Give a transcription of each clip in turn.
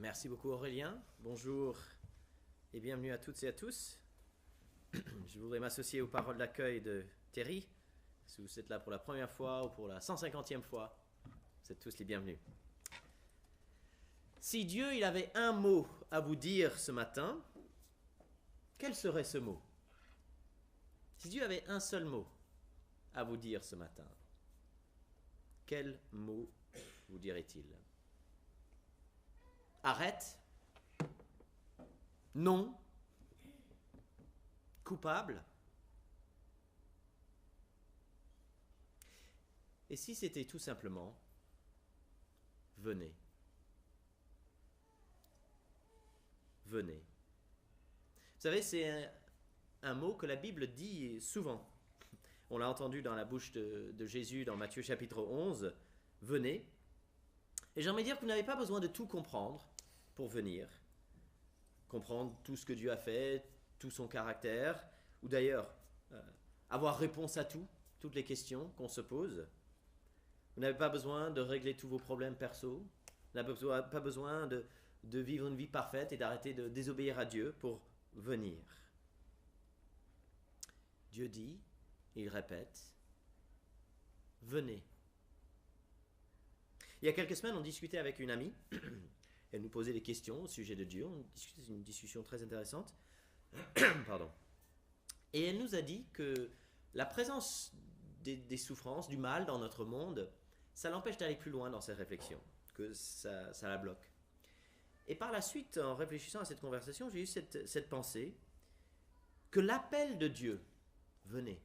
Merci beaucoup Aurélien. Bonjour et bienvenue à toutes et à tous. Je voudrais m'associer aux paroles d'accueil de Thierry. Si vous êtes là pour la première fois ou pour la 150e fois, vous êtes tous les bienvenus. Si Dieu il avait un mot à vous dire ce matin, quel serait ce mot? Si Dieu avait un seul mot à vous dire ce matin, quel mot vous dirait-il? Arrête, non, coupable. Et si c'était tout simplement venez, venez. Vous savez, c'est un mot que la Bible dit souvent. On l'a entendu dans la bouche de Jésus dans Matthieu chapitre 11, venez. Et j'aimerais dire que vous n'avez pas besoin de tout comprendre pour venir, comprendre tout ce que Dieu a fait, tout son caractère, ou d'ailleurs avoir réponse à tout, toutes les questions qu'on se pose. Vous n'avez pas besoin de régler tous vos problèmes perso, vous n'avez pas besoin de vivre une vie parfaite et d'arrêter de désobéir à Dieu pour venir. Dieu dit, il répète, venez. Il y a quelques semaines, on discutait avec une amie. Elle nous posait des questions au sujet de Dieu. C'était une discussion très intéressante. Pardon. Et elle nous a dit que la présence des souffrances, du mal dans notre monde, ça l'empêche d'aller plus loin dans ses réflexions, que ça la bloque. Et par la suite, en réfléchissant à cette conversation, j'ai eu cette pensée que l'appel de Dieu, venez,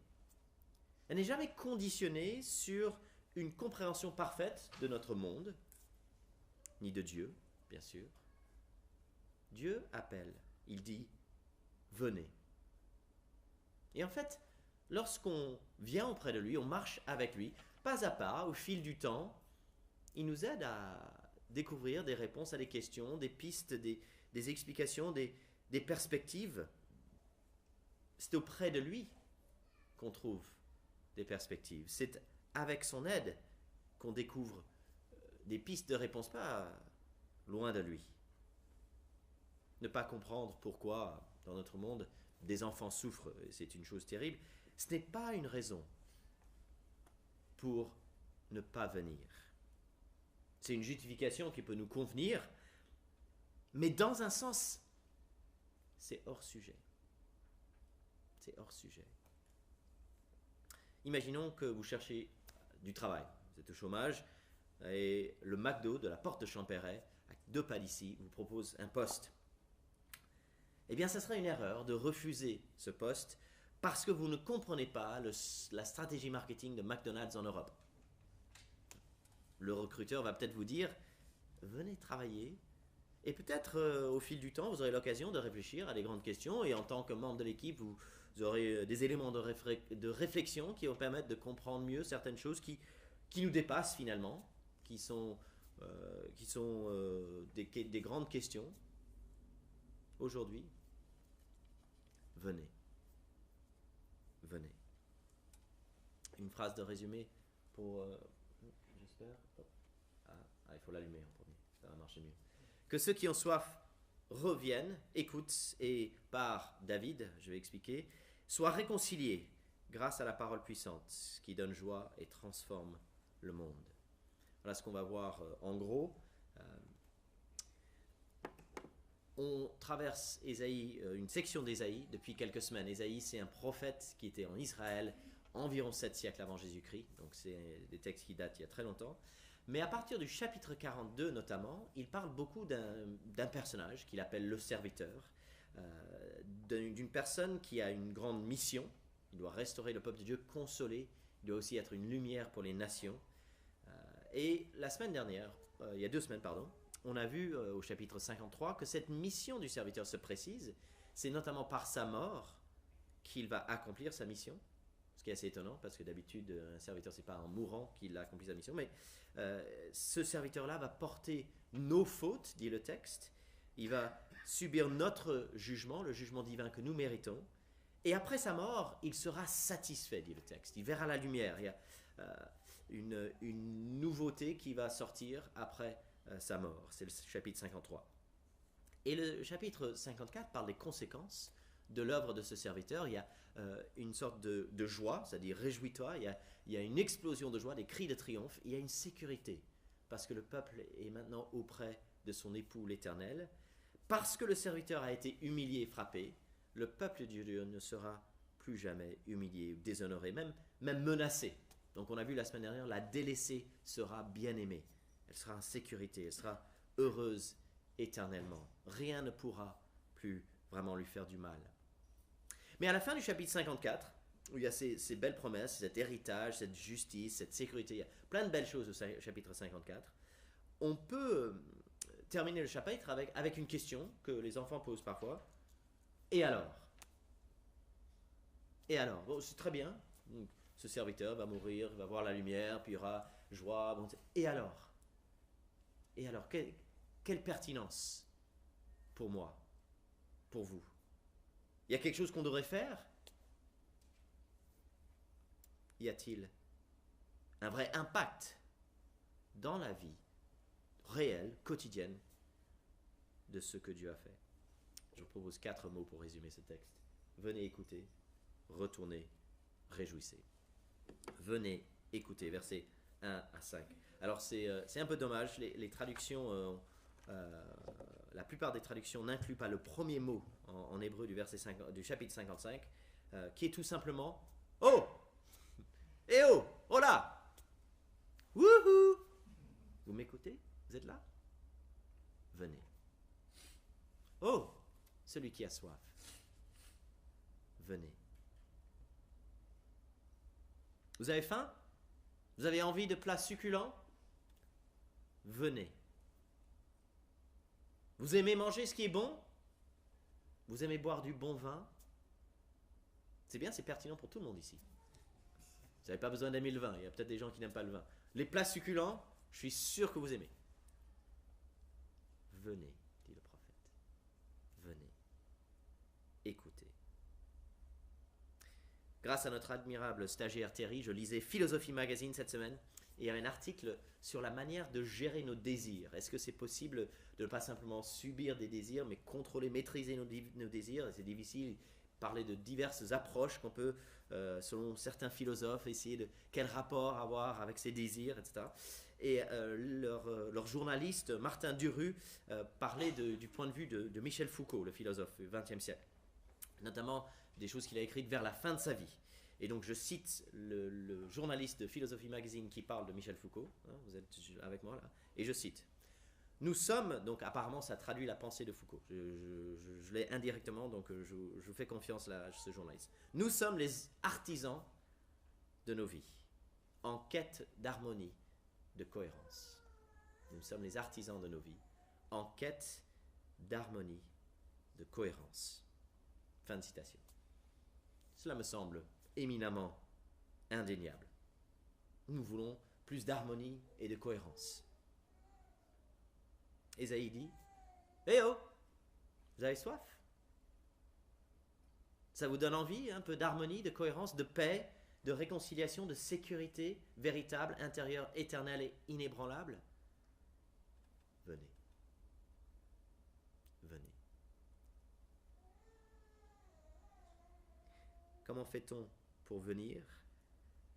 elle n'est jamais conditionnée sur une compréhension parfaite de notre monde, ni de Dieu, bien sûr. Dieu appelle, il dit, venez. Et en fait, lorsqu'on vient auprès de lui, on marche avec lui, pas à pas, au fil du temps, il nous aide à découvrir des réponses à des questions, des pistes, des explications, des perspectives. C'est auprès de lui qu'on trouve des perspectives. C'est avec son aide qu'on découvre des pistes de réponse, pas loin de lui. Ne pas comprendre pourquoi, dans notre monde, des enfants souffrent, et c'est une chose terrible, ce n'est pas une raison pour ne pas venir. C'est une justification qui peut nous convenir, mais dans un sens, c'est hors sujet. C'est hors sujet. Imaginons que vous cherchez du travail, vous êtes au chômage, et le McDo de la porte de Champéret, à 2 pas d'ici, vous propose un poste. Eh bien, ça serait une erreur de refuser ce poste parce que vous ne comprenez pas la stratégie marketing de McDonald's en Europe. Le recruteur va peut-être vous dire, venez travailler, et peut-être au fil du temps, vous aurez l'occasion de réfléchir à des grandes questions, et en tant que membre de l'équipe, vous aurez des éléments de réflexion qui vont permettre de comprendre mieux certaines choses qui nous dépassent finalement, qui sont des grandes questions. Aujourd'hui, venez. Venez. Une phrase de résumé pour... j'espère. Il faut l'allumer en premier, ça va marcher mieux. Que ceux qui ont soif reviennent, écoutent, et par David, je vais expliquer, soient réconciliés grâce à la parole puissante qui donne joie et transforme le monde. Voilà ce qu'on va voir en gros. On traverse Ésaïe, une section d'Ésaïe depuis quelques semaines. Ésaïe, c'est un prophète qui était en Israël environ 7 siècles avant Jésus-Christ. Donc c'est des textes qui datent il y a très longtemps. Mais à partir du chapitre 42 notamment, il parle beaucoup d'un personnage qu'il appelle le serviteur, d'une personne qui a une grande mission. Il doit restaurer le peuple de Dieu, consoler. Il doit aussi être une lumière pour les nations. Et la semaine dernière, il y a 2 semaines, pardon, on a vu au chapitre 53 que cette mission du serviteur se précise. C'est notamment par sa mort qu'il va accomplir sa mission. Ce qui est assez étonnant parce que d'habitude, un serviteur, ce n'est pas en mourant qu'il accomplit sa mission. Mais ce serviteur-là va porter nos fautes, dit le texte. Il va subir notre jugement, le jugement divin que nous méritons. Et après sa mort, il sera satisfait, dit le texte. Il verra la lumière. Il y a une nouveauté qui va sortir après sa mort. C'est le chapitre 53. Et le chapitre 54 parle des conséquences de l'œuvre de ce serviteur. Il y a une sorte de joie, c'est-à-dire réjouis-toi, il y a une explosion de joie, des cris de triomphe, il y a une sécurité, parce que le peuple est maintenant auprès de son époux l'Éternel. Parce que le serviteur a été humilié et frappé, le peuple de Dieu ne sera plus jamais humilié ou déshonoré, même menacé. Donc on a vu la semaine dernière, la délaissée sera bien-aimée. Elle sera en sécurité, elle sera heureuse éternellement. Rien ne pourra plus vraiment lui faire du mal. Mais à la fin du chapitre 54, où il y a ces belles promesses, cet héritage, cette justice, cette sécurité, il y a plein de belles choses au chapitre 54, on peut terminer le chapitre avec une question que les enfants posent parfois. Et alors? Et alors? Bon, c'est très bien. Ce serviteur va mourir, il va voir la lumière, puis il y aura joie. Bon, et alors? Et alors, quelle pertinence pour moi, pour vous? Il y a quelque chose qu'on devrait faire? Y a-t-il un vrai impact dans la vie réelle, quotidienne, de ce que Dieu a fait? Je vous propose 4 mots pour résumer ce texte. Venez écouter, retournez, réjouissez. Venez écouter, versets 1 à 5. Alors c'est un peu dommage, les traductions, la plupart des traductions n'incluent pas le premier mot en hébreu du chapitre 55, qui est tout simplement « Oh! Eh oh! Oh là! Wouhou! » Vous m'écoutez? Vous êtes là? Venez. Oh! Celui qui a soif. Venez. Vous avez faim? Vous avez envie de plats succulents? Venez. Vous aimez manger ce qui est bon? Vous aimez boire du bon vin? C'est bien, c'est pertinent pour tout le monde ici. Vous n'avez pas besoin d'aimer le vin, il y a peut-être des gens qui n'aiment pas le vin. Les plats succulents, je suis sûr que vous aimez. Venez, dit le prophète. Venez. Écoutez. Grâce à notre admirable stagiaire Terry, je lisais Philosophie Magazine cette semaine et il y avait un article sur la manière de gérer nos désirs. Est-ce que c'est possible de ne pas simplement subir des désirs, mais contrôler, maîtriser nos désirs? C'est difficile. Parler de diverses approches qu'on peut, selon certains philosophes, essayer de quel rapport avoir avec ses désirs, etc. Et leur journaliste, Martin Duru, parlait du point de vue de Michel Foucault, le philosophe du XXe siècle, notamment des choses qu'il a écrites vers la fin de sa vie. Et donc je cite le journaliste de Philosophie Magazine qui parle de Michel Foucault, hein, vous êtes avec moi là, et je cite: nous sommes, donc apparemment ça traduit la pensée de Foucault, je l'ai indirectement, donc je fais confiance à ce journaliste. Nous sommes les artisans de nos vies, en quête d'harmonie, de cohérence. Nous sommes les artisans de nos vies, en quête d'harmonie, de cohérence. Fin de citation. Cela me semble éminemment indéniable. Nous voulons plus d'harmonie et de cohérence. Ésaïe dit: eh oh, vous avez soif? Ça vous donne envie, un peu d'harmonie, de cohérence, de paix, de réconciliation, de sécurité véritable, intérieure, éternelle et inébranlable? Venez. Venez. Comment fait-on pour venir?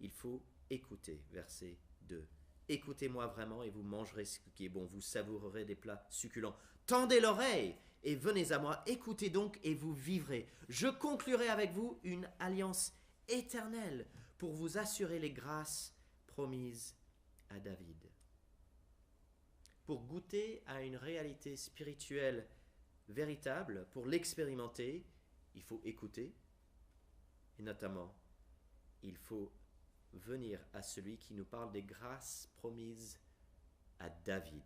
Il faut écouter, verset 2. Écoutez-moi vraiment et vous mangerez ce qui est bon, vous savourerez des plats succulents. Tendez l'oreille et venez à moi, écoutez donc et vous vivrez. Je conclurai avec vous une alliance éternelle pour vous assurer les grâces promises à David. Pour goûter à une réalité spirituelle véritable, pour l'expérimenter, il faut écouter et notamment, il faut venir à celui qui nous parle des grâces promises à David.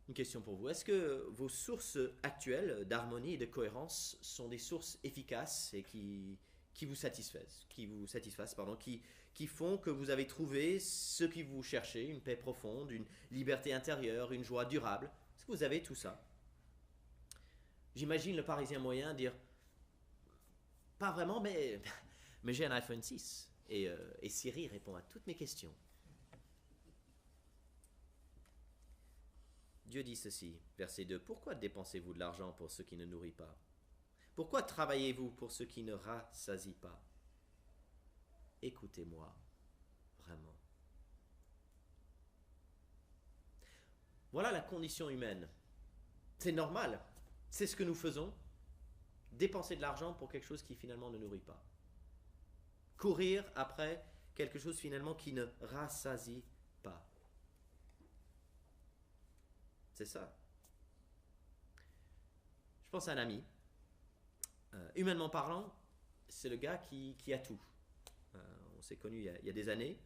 Une question pour vous. Est-ce que vos sources actuelles d'harmonie et de cohérence sont des sources efficaces et qui vous satisfassent, qui font que vous avez trouvé ce que vous cherchez, une paix profonde, une liberté intérieure, une joie durable? Est-ce que vous avez tout ça? J'imagine le Parisien moyen dire: pas vraiment, mais j'ai un iPhone 6 et Siri répond à toutes mes questions. Dieu dit ceci, verset 2, pourquoi dépensez-vous de l'argent pour ce qui ne nourrit pas? Pourquoi travaillez-vous pour ce qui ne rassasie pas? Écoutez-moi, vraiment. Voilà la condition humaine. C'est normal, c'est ce que nous faisons, dépenser de l'argent pour quelque chose qui finalement ne nourrit pas. Courir après quelque chose finalement qui ne rassasie pas. C'est ça. Je pense à un ami. Humainement parlant, c'est le gars qui a tout. On s'est connus il y a des années.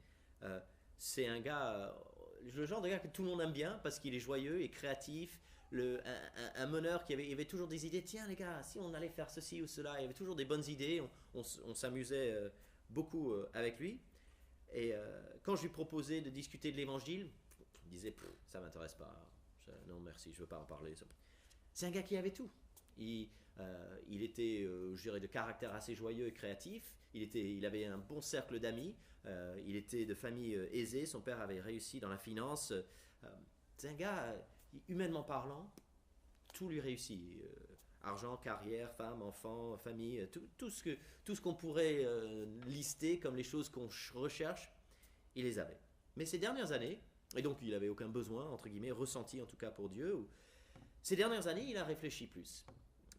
C'est un gars, le genre de gars que tout le monde aime bien parce qu'il est joyeux et créatif. Un meneur qui avait toujours des idées. Tiens les gars, si on allait faire ceci ou cela, il y avait toujours des bonnes idées. On s'amusait beaucoup avec lui. Et quand je lui proposais de discuter de l'évangile, il disait ça m'intéresse pas. Non merci, je veux pas en parler. C'est un gars qui avait tout. Il était, je dirais, de caractère assez joyeux et créatif. Il avait un bon cercle d'amis. Il était de famille aisée. Son père avait réussi dans la finance. C'est un gars, humainement parlant, tout lui réussit. Argent, carrière, femme, enfant, famille, tout ce qu'on pourrait lister comme les choses qu'on recherche, il les avait. Mais ces dernières années, et donc il n'avait aucun besoin, entre guillemets, ressenti en tout cas pour Dieu, ces dernières années, il a réfléchi plus.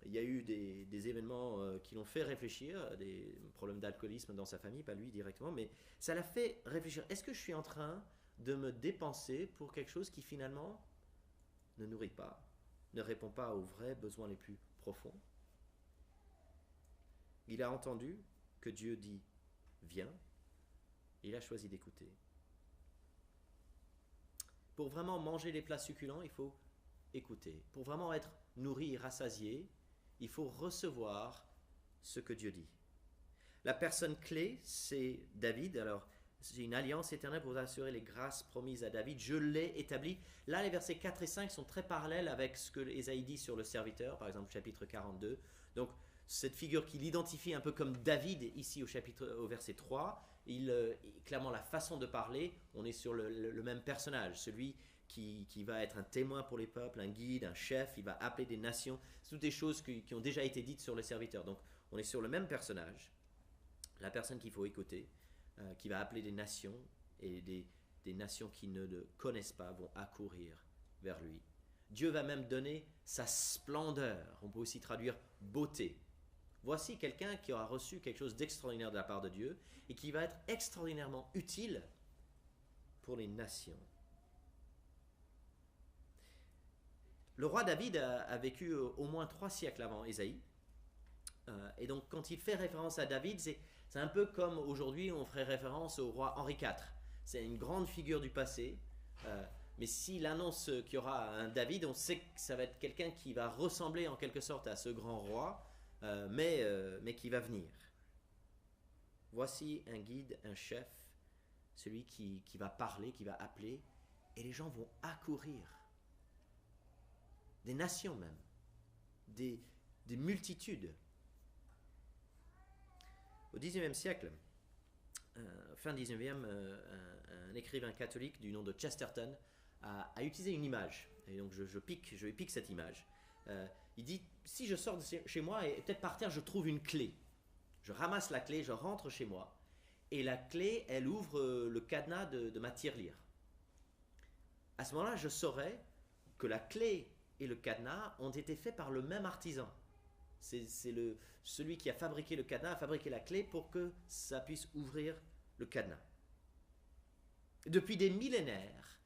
Il y a eu des événements qui l'ont fait réfléchir, des problèmes d'alcoolisme dans sa famille, pas lui directement, mais ça l'a fait réfléchir. Est-ce que je suis en train de me dépenser pour quelque chose qui finalement ne nourrit pas, ne répond pas aux vrais besoins les plus profonds? Il a entendu que Dieu dit « Viens », il a choisi d'écouter. Pour vraiment manger les plats succulents, il faut écouter. Pour vraiment être nourri et rassasié, il faut recevoir ce que Dieu dit. La personne clé, c'est David. Alors, c'est une alliance éternelle pour vous assurer les grâces promises à David. Je l'ai établi. Là, les versets 4 et 5 sont très parallèles avec ce que Ésaïe dit sur le serviteur, par exemple, chapitre 42. Donc, cette figure qu'il identifie un peu comme David, ici au verset 3, clairement, la façon de parler, on est sur le même personnage, celui qui va être un témoin pour les peuples, un guide, un chef, il va appeler des nations. C'est toutes des choses qui ont déjà été dites sur le serviteur. Donc, on est sur le même personnage, la personne qu'il faut écouter, qui va appeler des nations, et des nations qui ne le connaissent pas vont accourir vers lui. Dieu va même donner sa splendeur, on peut aussi traduire beauté. Voici quelqu'un qui aura reçu quelque chose d'extraordinaire de la part de Dieu et qui va être extraordinairement utile pour les nations. Le roi David a vécu au moins 3 siècles avant Ésaïe. Et donc quand il fait référence à David, c'est un peu comme aujourd'hui on ferait référence au roi Henri IV. C'est une grande figure du passé. Mais s'il annonce qu'il y aura un David, on sait que ça va être quelqu'un qui va ressembler en quelque sorte à ce grand roi, mais qui va venir. Voici un guide, un chef, celui qui va parler, qui va appeler, et les gens vont accourir. Des nations même, des multitudes. Au XIXe siècle, fin XIXe, un écrivain catholique du nom de Chesterton a utilisé une image. Et donc je lui pique cette image. Il dit, si je sors de chez moi et peut-être par terre je trouve une clé. Je ramasse la clé, je rentre chez moi. Et la clé, elle ouvre le cadenas de ma tirelire. À ce moment-là, je saurais que la clé et le cadenas ont été faits par le même artisan. C'est celui qui a fabriqué le cadenas, a fabriqué la clé pour que ça puisse ouvrir le cadenas. Depuis des millénaires,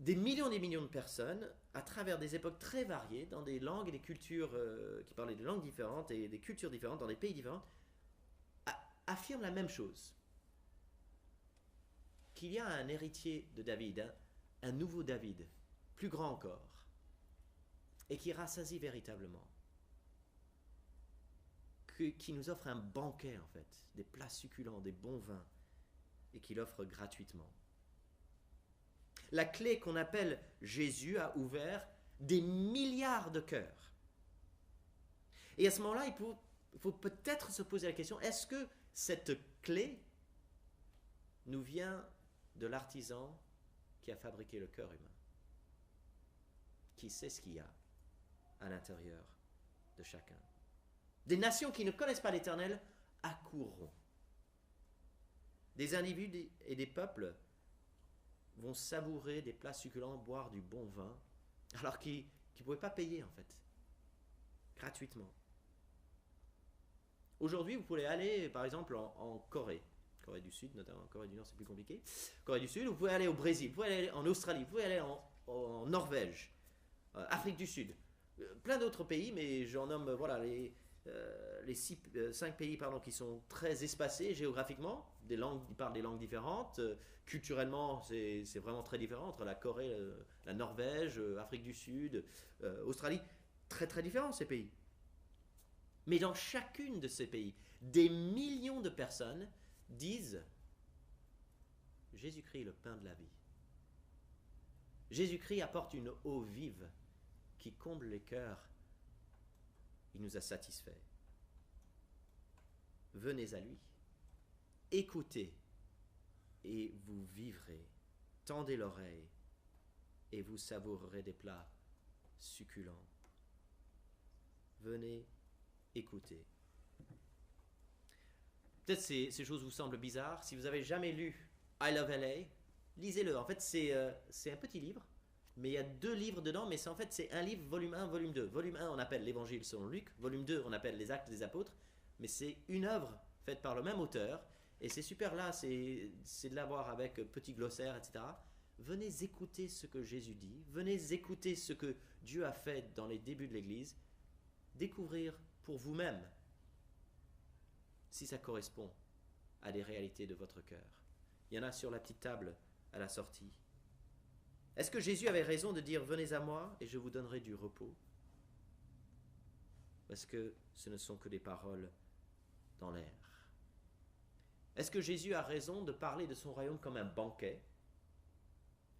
des millions de personnes, à travers des époques très variées, dans des langues et des cultures qui parlaient des langues différentes et des cultures différentes, dans des pays différents, affirment la même chose. Qu'il y a un héritier de David, un nouveau David, plus grand encore, et qui rassasie véritablement, qui nous offre un banquet en fait, des plats succulents, des bons vins, et qui l'offre gratuitement. La clé qu'on appelle Jésus a ouvert des milliards de cœurs. Et à ce moment-là, il faut peut-être se poser la question, est-ce que cette clé nous vient de l'artisan qui a fabriqué le cœur humain? qui sait ce qu'il y a à l'intérieur de chacun. Des nations qui ne connaissent pas l'Éternel accourront. Des individus et des peuples vont savourer des plats succulents, boire du bon vin, alors qu'ils ne pouvaient pas payer en fait, gratuitement. Aujourd'hui, vous pouvez aller par exemple en Corée du Sud notamment, Corée du Nord c'est plus compliqué, Corée du Sud, vous pouvez aller au Brésil, vous pouvez aller en Australie, vous pouvez aller en Norvège, Afrique du Sud, plein d'autres pays, mais j'en nomme voilà, les 5 pays qui sont très espacés géographiquement, ils parlent des langues différentes, culturellement c'est vraiment très différent entre la Corée, la Norvège, Afrique du Sud, Australie, très très différents ces pays. Mais dans chacune de ces pays, des millions de personnes disent Jésus-Christ est le pain de la vie. Jésus-Christ apporte une eau vive qui comble les cœurs. Il nous a satisfaits. Venez à lui. Écoutez et vous vivrez. Tendez l'oreille et vous savourerez des plats succulents. Venez écouter. Peut-être ces choses vous semblent bizarres. Si vous n'avez jamais lu I Love LA, lisez-le. En fait, c'est un petit livre, mais il y a 2 livres dedans, mais c'est un livre, volume 1, volume 2. Volume 1, on appelle l'Évangile selon Luc. Volume 2, on appelle les Actes des Apôtres. Mais c'est une œuvre faite par le même auteur. Et c'est super là, c'est de l'avoir avec petit glossaire, etc. Venez écouter ce que Jésus dit. Venez écouter ce que Dieu a fait dans les débuts de l'Église. Découvrir pour vous-même si ça correspond à des réalités de votre cœur. Il y en a sur la petite table à la sortie. Est-ce que Jésus avait raison de dire « Venez à moi et je vous donnerai du repos » ? Parce que ce ne sont que des paroles dans l'air. Est-ce que Jésus a raison de parler de son royaume comme un banquet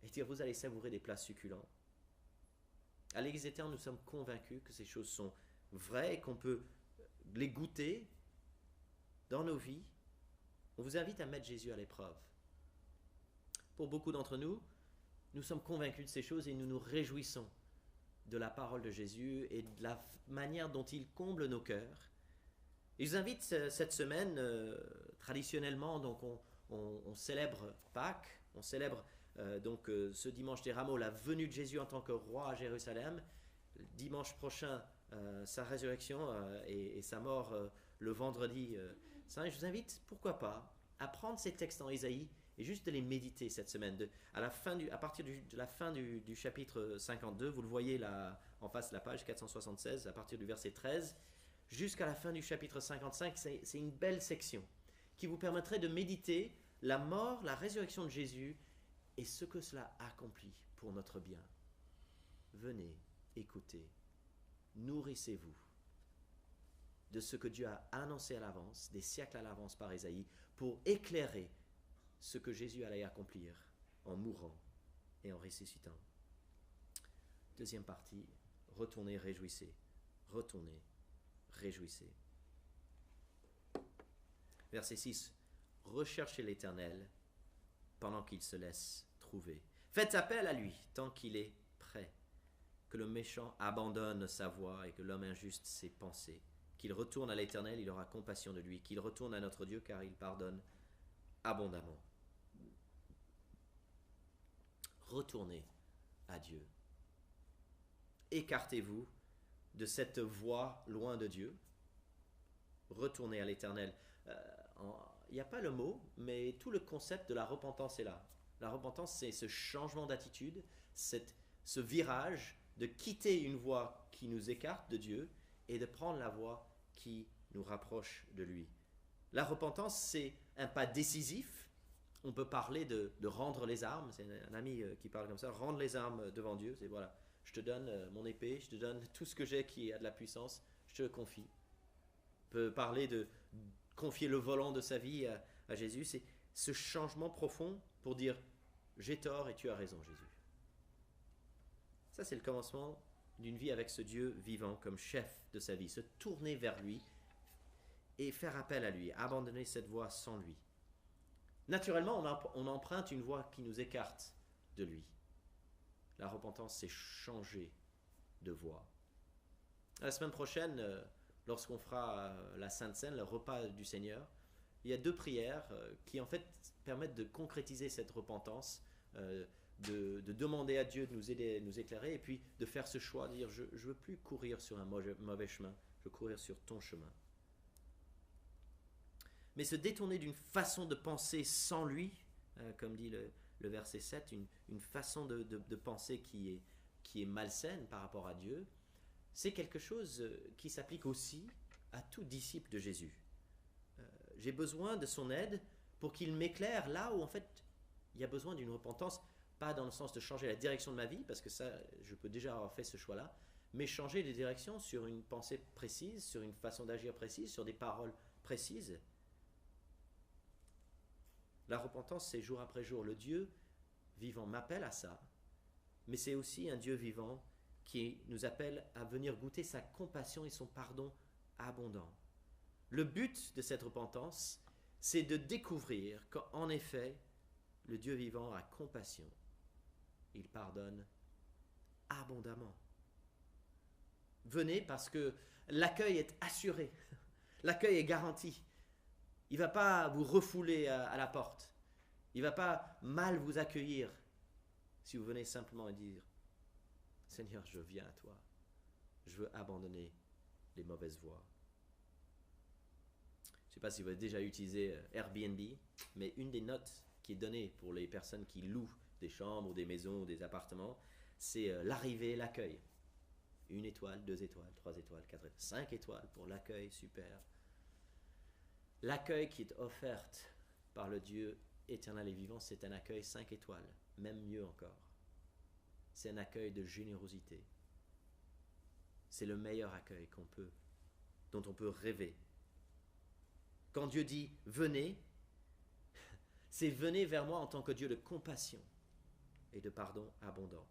et dire « Vous allez savourer des plats succulents » ? À l'Église éternelle, nous sommes convaincus que ces choses sont vraies et qu'on peut les goûter dans nos vies. On vous invite à mettre Jésus à l'épreuve. Pour beaucoup d'entre nous, nous sommes convaincus de ces choses et nous nous réjouissons de la parole de Jésus et de la manière dont il comble nos cœurs. Et je vous invite cette semaine, traditionnellement, donc on célèbre Pâques, on célèbre ce dimanche des Rameaux la venue de Jésus en tant que roi à Jérusalem. Dimanche prochain, sa résurrection et sa mort le vendredi saint. Je vous invite, pourquoi pas, à prendre ces textes en Ésaïe et juste de les méditer cette semaine. À partir de la fin du chapitre 52, vous le voyez là en face de la page 476, à partir du verset 13, jusqu'à la fin du chapitre 55, c'est une belle section qui vous permettrait de méditer la mort, la résurrection de Jésus et ce que cela accomplit pour notre bien. Venez, écoutez, nourrissez-vous de ce que Dieu a annoncé à l'avance, des siècles à l'avance par Ésaïe, pour éclairer ce que Jésus allait accomplir en mourant et en ressuscitant. Deuxième partie, retournez, réjouissez. Retournez, réjouissez. Verset 6, recherchez l'Éternel pendant qu'il se laisse trouver. Faites appel à lui tant qu'il est prêt. Que le méchant abandonne sa voie et que l'homme injuste ses pensées. Qu'il retourne à l'Éternel, il aura compassion de lui. Qu'il retourne à notre Dieu, car il pardonne abondamment. Retournez à Dieu. Écartez-vous de cette voie loin de Dieu. Retournez à l'Éternel. Il n'y a pas le mot, mais tout le concept de la repentance est là. La repentance, c'est ce changement d'attitude, ce virage de quitter une voie qui nous écarte de Dieu et de prendre la voie qui nous rapproche de lui. La repentance, c'est un pas décisif. On peut parler de rendre les armes. C'est un ami qui parle comme ça. Rendre les armes devant Dieu. C'est voilà, je te donne mon épée, je te donne tout ce que j'ai qui a de la puissance, je te le confie. On peut parler de confier le volant de sa vie à Jésus. C'est ce changement profond pour dire j'ai tort et tu as raison, Jésus. Ça, c'est le commencement d'une vie avec ce Dieu vivant comme chef de sa vie. Se tourner vers lui et faire appel à lui, abandonner cette voie sans lui. Naturellement, on emprunte une voie qui nous écarte de lui. La repentance, c'est changer de voix. La semaine prochaine, lorsqu'on fera la Sainte Seine, le repas du Seigneur, il y a 2 prières qui en fait permettent de concrétiser cette repentance, de demander à Dieu de nous aider, de nous éclairer, et puis de faire ce choix, de dire je ne veux plus courir sur un mauvais chemin, je veux courir sur ton chemin. Mais se détourner d'une façon de penser sans lui, comme dit le verset 7, une façon de penser qui est malsaine par rapport à Dieu, c'est quelque chose qui s'applique aussi à tout disciple de Jésus. J'ai besoin de son aide pour qu'il m'éclaire là où en fait il y a besoin d'une repentance, pas dans le sens de changer la direction de ma vie, parce que ça, je peux déjà avoir fait ce choix-là, mais changer de direction sur une pensée précise, sur une façon d'agir précise, sur des paroles précises. La repentance, c'est jour après jour. Le Dieu vivant m'appelle à ça, mais c'est aussi un Dieu vivant qui nous appelle à venir goûter sa compassion et son pardon abondant. Le but de cette repentance, c'est de découvrir qu'en effet, le Dieu vivant a compassion. Il pardonne abondamment. Venez parce que l'accueil est assuré. L'accueil est garanti. Il ne va pas vous refouler à la porte. Il ne va pas mal vous accueillir si vous venez simplement et dire « Seigneur, je viens à toi. Je veux abandonner les mauvaises voies. » Je ne sais pas si vous avez déjà utilisé Airbnb, mais une des notes qui est donnée pour les personnes qui louent des chambres, ou des maisons, ou des appartements, c'est l'arrivée, l'accueil. 1 étoile, 2 étoiles, 3 étoiles, 4 étoiles, 5 étoiles pour l'accueil, super. L'accueil qui est offert par le Dieu éternel et vivant, c'est un accueil 5 étoiles, même mieux encore. C'est un accueil de générosité. C'est le meilleur accueil dont on peut rêver. Quand Dieu dit « venez », c'est « venez vers moi » en tant que Dieu de compassion et de pardon abondant.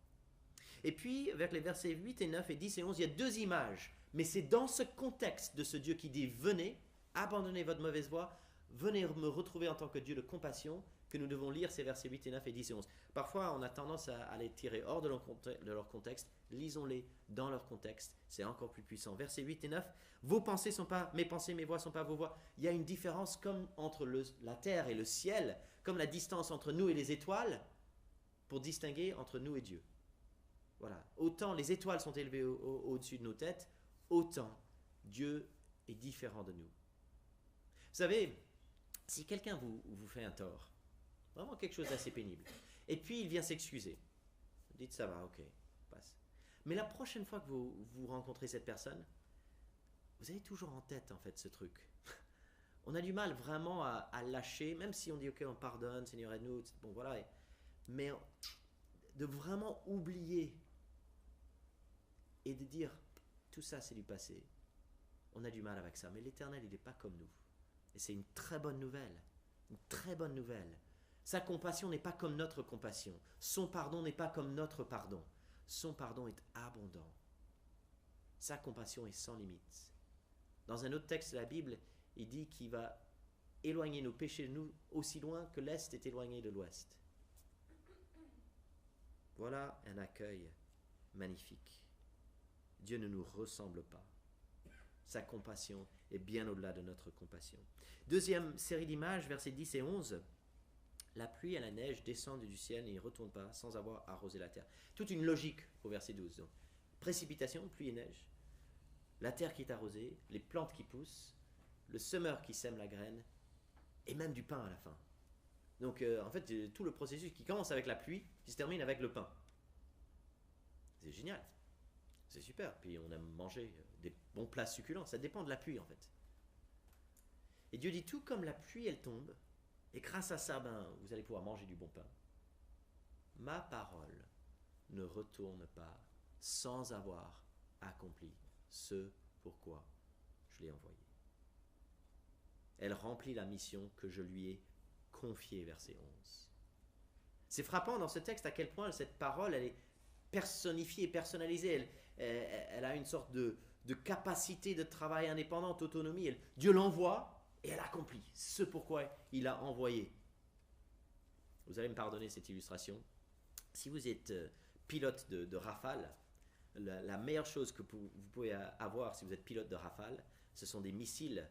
Et puis, avec les versets 8 et 9 et 10 et 11, il y a 2 images. Mais c'est dans ce contexte de ce Dieu qui dit « venez », abandonnez votre mauvaise voie, venez me retrouver en tant que Dieu de compassion, que nous devons lire ces versets 8 et 9 et 10 et 11. Parfois, on a tendance à les tirer hors de leur contexte. Lisons-les dans leur contexte, c'est encore plus puissant. Versets 8 et 9, vos pensées ne sont pas mes pensées, mes voix ne sont pas vos voix. Il y a une différence comme entre la terre et le ciel, comme la distance entre nous et les étoiles, pour distinguer entre nous et Dieu. Voilà. Autant les étoiles sont élevées au-dessus de nos têtes, autant Dieu est différent de nous. Vous savez, si quelqu'un vous fait un tort, vraiment quelque chose d'assez pénible, et puis il vient s'excuser, vous dites ça va, ok, passe. Mais la prochaine fois que vous rencontrez cette personne, vous avez toujours en tête en fait ce truc. On a du mal vraiment à lâcher, même si on dit ok, on pardonne, Seigneur aide-nous, bon voilà, mais de vraiment oublier et de dire tout ça c'est du passé. On a du mal avec ça, mais l'Éternel il n'est pas comme nous. Et c'est une très bonne nouvelle. Une très bonne nouvelle. Sa compassion n'est pas comme notre compassion. Son pardon n'est pas comme notre pardon. Son pardon est abondant. Sa compassion est sans limite. Dans un autre texte de la Bible, il dit qu'il va éloigner nos péchés de nous aussi loin que l'Est est éloigné de l'Ouest. Voilà un accueil magnifique. Dieu ne nous ressemble pas. Sa compassion est bien au-delà de notre compassion. Deuxième série d'images, versets 10 et 11. La pluie et la neige descendent du ciel et ne retournent pas sans avoir arrosé la terre. Toute une logique au verset 12. Donc, précipitation, pluie et neige. La terre qui est arrosée, les plantes qui poussent, le semeur qui sème la graine, et même du pain à la fin. Donc en fait, tout le processus qui commence avec la pluie, qui se termine avec le pain. C'est génial. C'est super. Puis on aime manger des bons plats succulents. Ça dépend de la pluie en fait. Et Dieu dit tout comme la pluie elle tombe, et grâce à ça, vous allez pouvoir manger du bon pain. Ma parole ne retourne pas sans avoir accompli ce pourquoi je l'ai envoyée. Elle remplit la mission que je lui ai confiée, verset 11. C'est frappant dans ce texte à quel point cette parole, elle est personnifiée, personnalisée. Elle a une sorte de capacité de travail indépendante, autonomie. Dieu l'envoie et elle accomplit ce pourquoi il a envoyé. Vous allez me pardonner cette illustration. Si vous êtes pilote de Rafale, La meilleure chose que vous pouvez avoir si vous êtes pilote de Rafale, ce sont des missiles,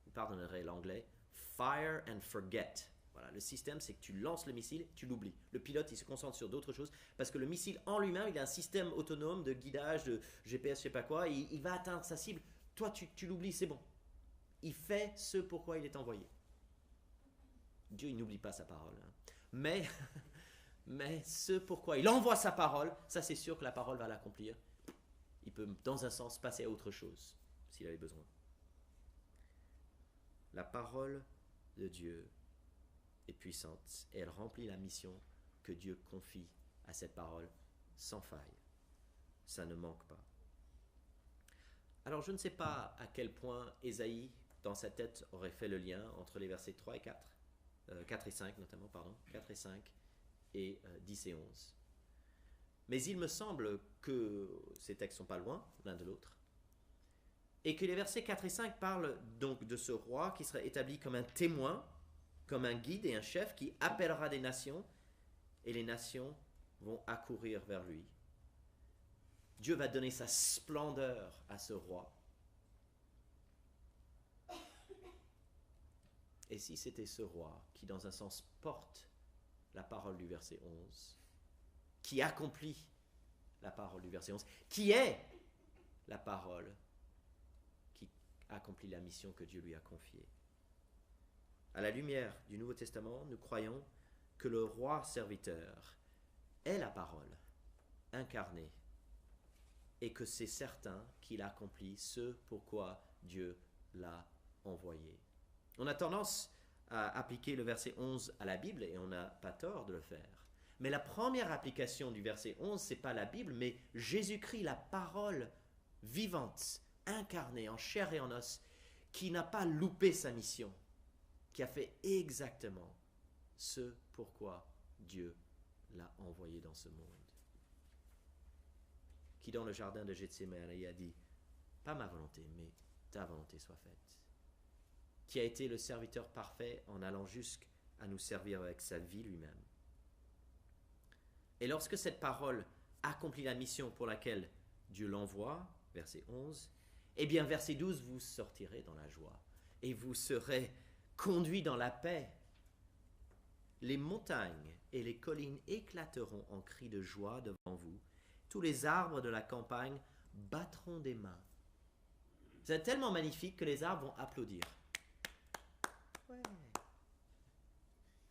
vous pardonnerez l'anglais, fire and forget. Voilà, le système, c'est que tu lances le missile, tu l'oublies. Le pilote, il se concentre sur d'autres choses parce que le missile en lui-même, il a un système autonome de guidage, de GPS, je sais pas quoi. Il va atteindre sa cible. Toi, tu l'oublies, c'est bon. Il fait ce pourquoi il est envoyé. Dieu, il n'oublie pas sa parole. Hein. Mais ce pourquoi il envoie sa parole, ça c'est sûr que la parole va l'accomplir. Il peut, dans un sens, passer à autre chose s'il avait besoin. La parole de Dieu est puissante et elle remplit la mission que Dieu confie à cette parole sans faille. Ça ne manque pas. Alors je ne sais pas à quel point Ésaïe, dans sa tête, aurait fait le lien entre les versets 3 et 4, 4 et 5 notamment, pardon, 4 et 5 et 10 et 11. Mais il me semble que ces textes ne sont pas loin l'un de l'autre et que les versets 4 et 5 parlent donc de ce roi qui serait établi comme un témoin, comme un guide et un chef qui appellera des nations et les nations vont accourir vers lui. Dieu va donner sa splendeur à ce roi. Et si c'était ce roi qui, dans un sens, porte la parole du verset 11, qui accomplit la parole du verset 11, qui est la parole qui accomplit la mission que Dieu lui a confiée. À la lumière du Nouveau Testament, nous croyons que le roi serviteur est la parole incarnée et que c'est certain qu'il accomplit ce pourquoi Dieu l'a envoyé. On a tendance à appliquer le verset 11 à la Bible et on n'a pas tort de le faire. Mais la première application du verset 11, ce n'est pas la Bible, mais Jésus-Christ, la parole vivante, incarnée en chair et en os, qui n'a pas loupé sa mission, qui a fait exactement ce pourquoi Dieu l'a envoyé dans ce monde. Qui dans le jardin de Gethsémani a dit « Pas ma volonté, mais ta volonté soit faite ». Qui a été le serviteur parfait en allant jusqu'à nous servir avec sa vie lui-même. Et lorsque cette parole accomplit la mission pour laquelle Dieu l'envoie, verset 11, eh bien verset 12, vous sortirez dans la joie et vous serez conduits dans la paix. Les montagnes et les collines éclateront en cris de joie devant vous. Tous les arbres de la campagne battront des mains. C'est tellement magnifique que les arbres vont applaudir. Ouais.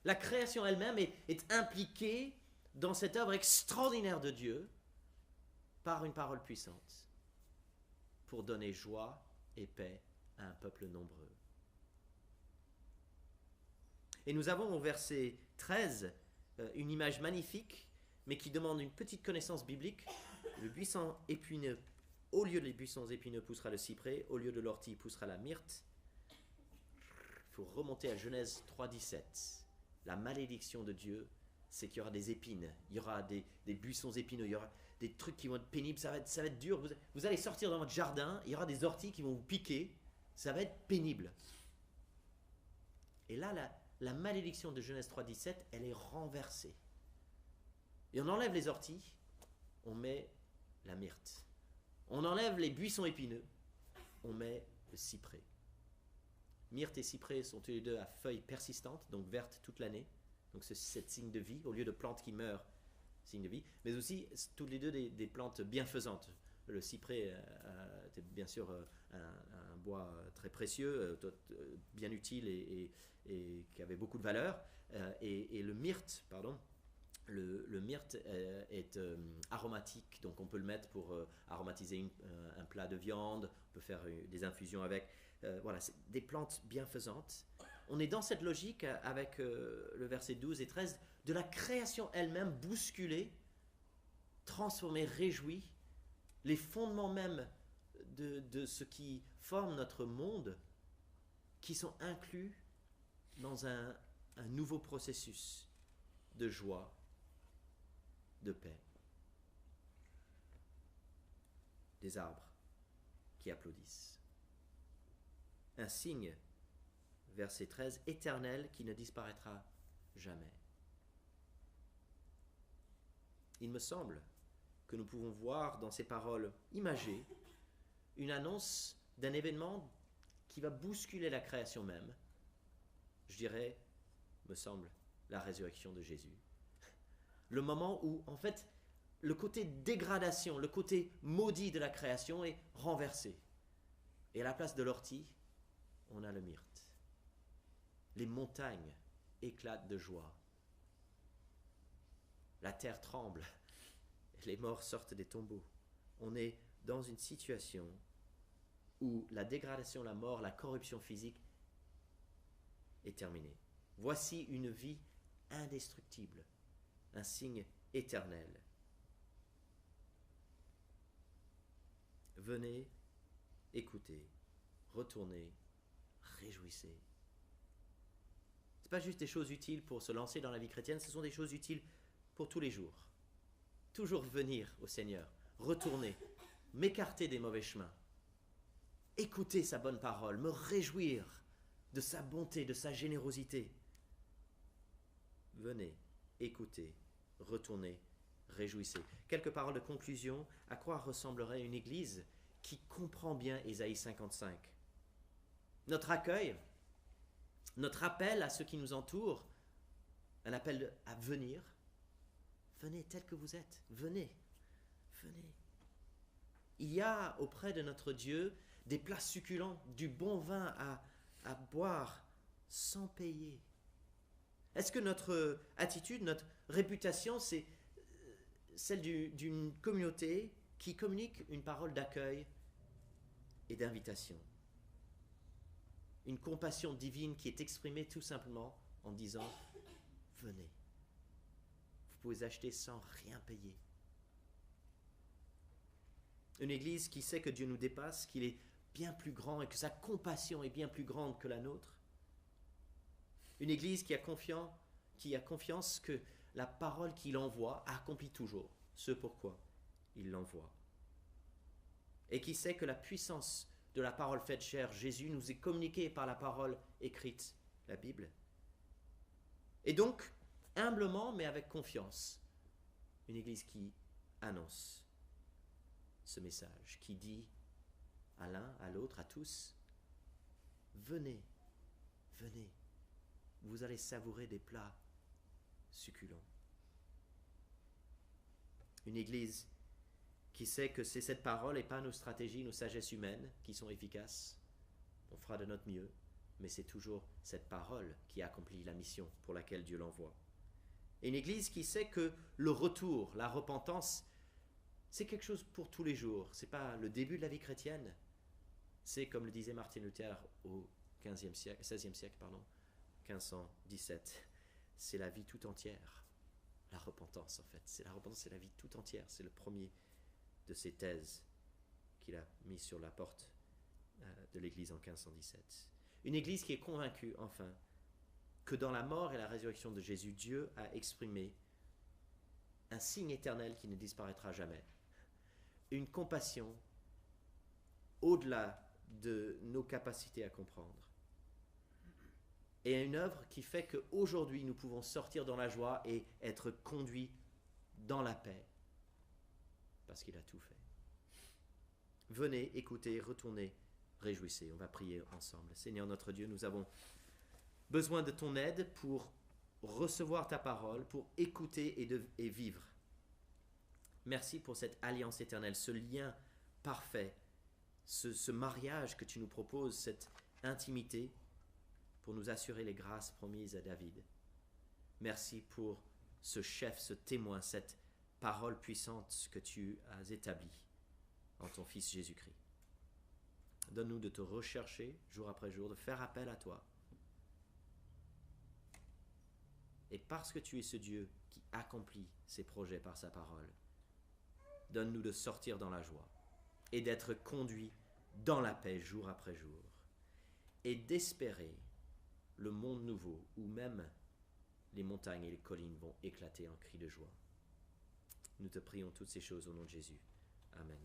La création elle-même est impliquée dans cette œuvre extraordinaire de Dieu par une parole puissante pour donner joie et paix à un peuple nombreux. Et nous avons au verset 13 une image magnifique, mais qui demande une petite connaissance biblique. Le buisson épineux, au lieu des buissons épineux poussera le cyprès, au lieu de l'ortie poussera la myrte. Il faut remonter à Genèse 3,17. La malédiction de Dieu, c'est qu'il y aura des épines, il y aura des buissons épineux, il y aura des trucs qui vont être pénibles, ça va être dur. Vous allez sortir dans votre jardin, il y aura des orties qui vont vous piquer, ça va être pénible. Et là, la malédiction de Genèse 3,17, elle est renversée. Et on enlève les orties, on met la myrte. On enlève les buissons épineux, on met le cyprès. Myrte et cyprès sont tous les deux à feuilles persistantes, donc vertes toute l'année. Donc c'est signe de vie, au lieu de plantes qui meurent, signe de vie. Mais aussi, tous les deux des plantes bienfaisantes. Le cyprès était bien sûr un bois très précieux, bien utile et qui avait beaucoup de valeur. Et le myrte, le myrte est aromatique, donc on peut le mettre pour aromatiser un plat de viande, on peut faire des infusions avec. Voilà, c'est des plantes bienfaisantes. On est dans cette logique avec le verset 12 et 13 de la création elle-même bousculée, transformée, réjouie. Les fondements même de ce qui forme notre monde qui sont inclus dans un nouveau processus de joie, de paix. Des arbres qui applaudissent. Un signe, verset 13, éternel qui ne disparaîtra jamais. Il me semble que nous pouvons voir dans ces paroles imagées une annonce d'un événement qui va bousculer la création même. Je dirais, me semble, la résurrection de Jésus. Le moment où, en fait, le côté dégradation, le côté maudit de la création est renversé. Et à la place de l'ortie, on a le myrte. Les montagnes éclatent de joie. La terre tremble. Les morts sortent des tombeaux. On est dans une situation où la dégradation, la mort, la corruption physique est terminée. Voici une vie indestructible, un signe éternel. Venez, écoutez, retournez, réjouissez. Ce n'est pas juste des choses utiles pour se lancer dans la vie chrétienne, ce sont des choses utiles pour tous les jours. Toujours venir au Seigneur, retourner, m'écarter des mauvais chemins, écouter sa bonne parole, me réjouir de sa bonté, de sa générosité. Venez, écoutez, retournez, réjouissez. Quelques paroles de conclusion. À quoi ressemblerait une église qui comprend bien Ésaïe 55? Notre accueil, notre appel à ceux qui nous entourent, un appel à venir. Venez tel que vous êtes, venez, venez. Il y a auprès de notre Dieu des plats succulents, du bon vin à boire sans payer. Est-ce que notre attitude, notre réputation, c'est celle d'une communauté qui communique une parole d'accueil et d'invitation? Une compassion divine qui est exprimée tout simplement en disant « Venez ». Vous pouvez acheter sans rien payer. Une église qui sait que Dieu nous dépasse, qu'il est bien plus grand et que sa compassion est bien plus grande que la nôtre. Une église qui a confiance que la parole qu'il envoie accomplit toujours ce pourquoi il l'envoie. Et qui sait que la puissance de la parole faite chair, Jésus, nous est communiquée par la parole écrite, la Bible. Et donc, humblement mais avec confiance, une église qui annonce ce message, qui dit à l'un, à l'autre, à tous, venez, venez, vous allez savourer des plats succulents. Une église qui sait que c'est cette parole et pas nos stratégies, nos sagesses humaines qui sont efficaces. On fera de notre mieux, mais c'est toujours cette parole qui accomplit la mission pour laquelle Dieu l'envoie. Et une église qui sait que le retour, la repentance, c'est quelque chose pour tous les jours. Ce n'est pas le début de la vie chrétienne. C'est, comme le disait Martin Luther au XVI siècle, 1517, c'est la vie tout entière. La repentance, en fait. La repentance, c'est la vie tout entière. C'est le premier de ces thèses qu'il a mis sur la porte de l'Église en 1517. Une Église qui est convaincue, enfin, que dans la mort et la résurrection de Jésus, Dieu a exprimé un signe éternel qui ne disparaîtra jamais. Une compassion au-delà de nos capacités à comprendre. Et une œuvre qui fait qu'aujourd'hui, nous pouvons sortir dans la joie et être conduits dans la paix. Parce qu'il a tout fait. Venez, écoutez, retournez, réjouissez. On va prier ensemble. Seigneur notre Dieu, nous avons besoin de ton aide pour recevoir ta parole, pour écouter et vivre. Merci pour cette alliance éternelle, ce lien parfait, ce mariage que tu nous proposes, cette intimité pour nous assurer les grâces promises à David. Merci pour ce chef, ce témoin, cette parole puissante que tu as établie en ton Fils Jésus-Christ. Donne-nous de te rechercher jour après jour, de faire appel à toi. Et parce que tu es ce Dieu qui accomplit ses projets par sa parole, donne-nous de sortir dans la joie et d'être conduits dans la paix jour après jour et d'espérer le monde nouveau où même les montagnes et les collines vont éclater en cris de joie. Nous te prions toutes ces choses au nom de Jésus. Amen.